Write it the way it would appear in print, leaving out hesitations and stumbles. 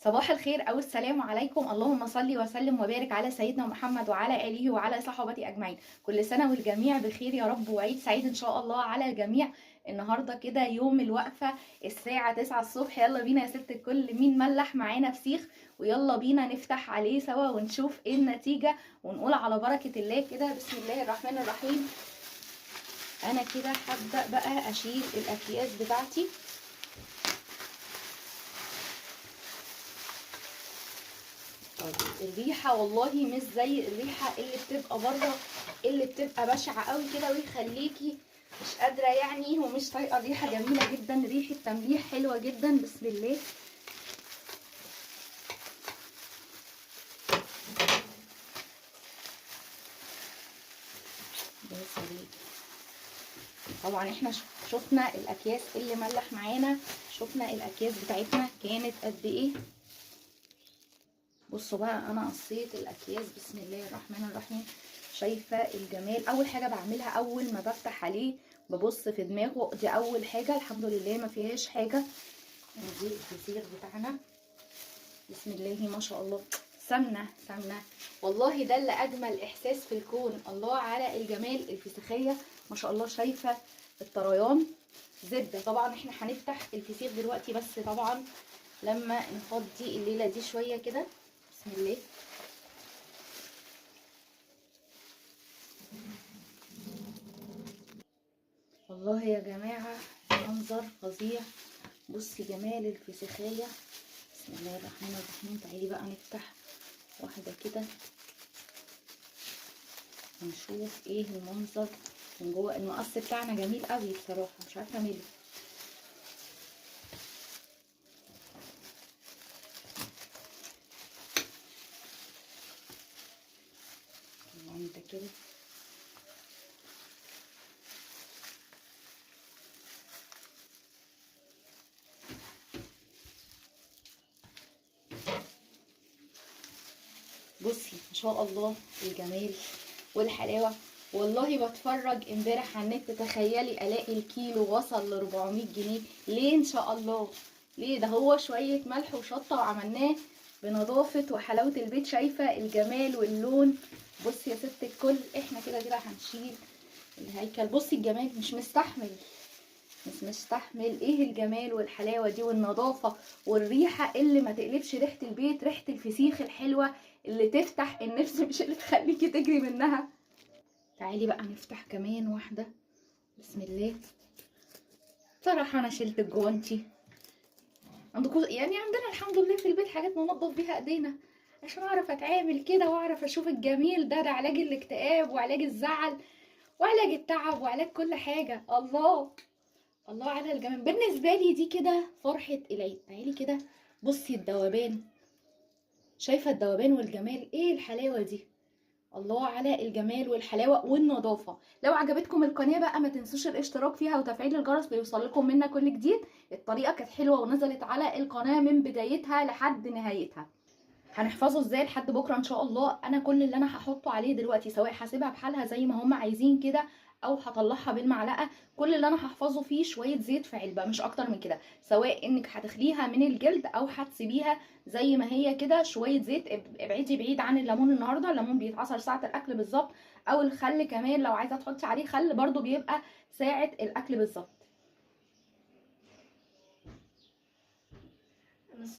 صباح الخير او السلام عليكم، اللهم صل وسلم وبارك على سيدنا محمد وعلى اله وعلى صحابته اجمعين. كل سنه والجميع بخير يا رب، وعيد سعيد ان شاء الله على الجميع. النهارده كده يوم الوقفه الساعه 9 الصبح. يلا بينا يا ست الكل، مين ملح معانا فسيخ؟ ويلا بينا نفتح عليه سوا ونشوف ايه النتيجه، ونقول على بركه الله كده بسم الله الرحمن الرحيم. انا كده هبدا بقى اشيل الاكياس بتاعتي. الريحه والله مش زي الريحه اللي بتبقى بره، اللي بتبقى بشعه قوي كده ويخليكي مش قادره يعني ومش طايقه. الريحه جميله جدا، ريحه تمليح حلوه جدا. بسم الله. طبعا احنا شفنا الاكياس اللي ملح معانا، شفنا الاكياس بتاعتنا كانت قد ايه. بصوا بقى، انا قصيت الاكياس بسم الله الرحمن الرحيم. شايفه الجمال؟ اول حاجه بعملها اول ما بفتح عليه ببص في دماغه، دي اول حاجه. الحمد لله ما فيهاش حاجه. دي الفسيخ بتاعنا بسم الله ما شاء الله، سمنه سمنه والله. ده اللي اجمل احساس في الكون. الله على الجمال، الفسيخيه ما شاء الله. شايفه الطريان؟ زبده. طبعا احنا هنفتح الفسيخ دلوقتي، بس طبعا لما نفضي الليله دي شويه كده. بسم الله. والله يا جماعه منظر فظيع. بصي جمال الفسيخيه بسم الله الرحمن الرحيم. تعالي بقى نفتح واحده كده ونشوف ايه المنظر من جوه. المقص بتاعنا جميل قوي بصراحه، مش عارفه ماله. انت كده بصي ما شاء الله الجمال والحلاوه. والله بتفرج امبارح على النت، تخيلي الاقي الكيلو وصل ل 400 جنيه. ليه ان شاء الله؟ ليه؟ ده هو شويه ملح وشطه وعملناه بنظافه وحلاوه البيت. شايفه الجمال واللون؟ بصي يا ست الكل، احنا كده كده هنشيل الهيكل. بصي الجمال، مش مستحمل ايه الجمال والحلاوه دي والنظافه والريحه اللي ما تقلبش ريحه البيت، ريحه الفسيخ الحلوه اللي تفتح النفس، مش اللي تخليكي تجري منها. تعالي بقى نفتح كمان واحده بسم الله. بصراحه انا شلت الجوانتي. عندكم يعني عندنا الحمد لله في البيت حاجات ننضف بيها ايدينا عشان اعرف اتعامل كده واعرف اشوف الجميل ده. ده علاج الاكتئاب وعلاج الزعل وعلاج التعب وعلاج كل حاجه. الله على الجمال. بالنسبه لي دي كده فرحه العيد. تعالي كده بصي الدوبان، شايفه الدوبان والجمال؟ ايه الحلاوه دي؟ الله على الجمال والحلاوه والنظافه. لو عجبتكم القناه بقى ما تنسوش الاشتراك فيها وتفعيل الجرس ليوصل لكم منا كل جديد. الطريقه كانت حلوه ونزلت على القناه من بدايتها لحد نهايتها. هنحفظه ازاي لحد بكره ان شاء الله. انا كل اللي انا هحطه عليه دلوقتي، سواء هسيبها بحالها زي ما هم عايزين كده او هطلعها بالمعلقه، كل اللي انا هحفظه فيه شويه زيت في علبه مش اكتر من كده. سواء انك هتخليها من الجلد او هتسيبيها زي ما هي كده، شويه زيت. ابعدي بعيد عن الليمون النهارده، الليمون بيتعصر ساعه الاكل بالظبط. او الخل كمان لو عايزه تحطي عليه خل برده بيبقى ساعه الاكل بالظبط.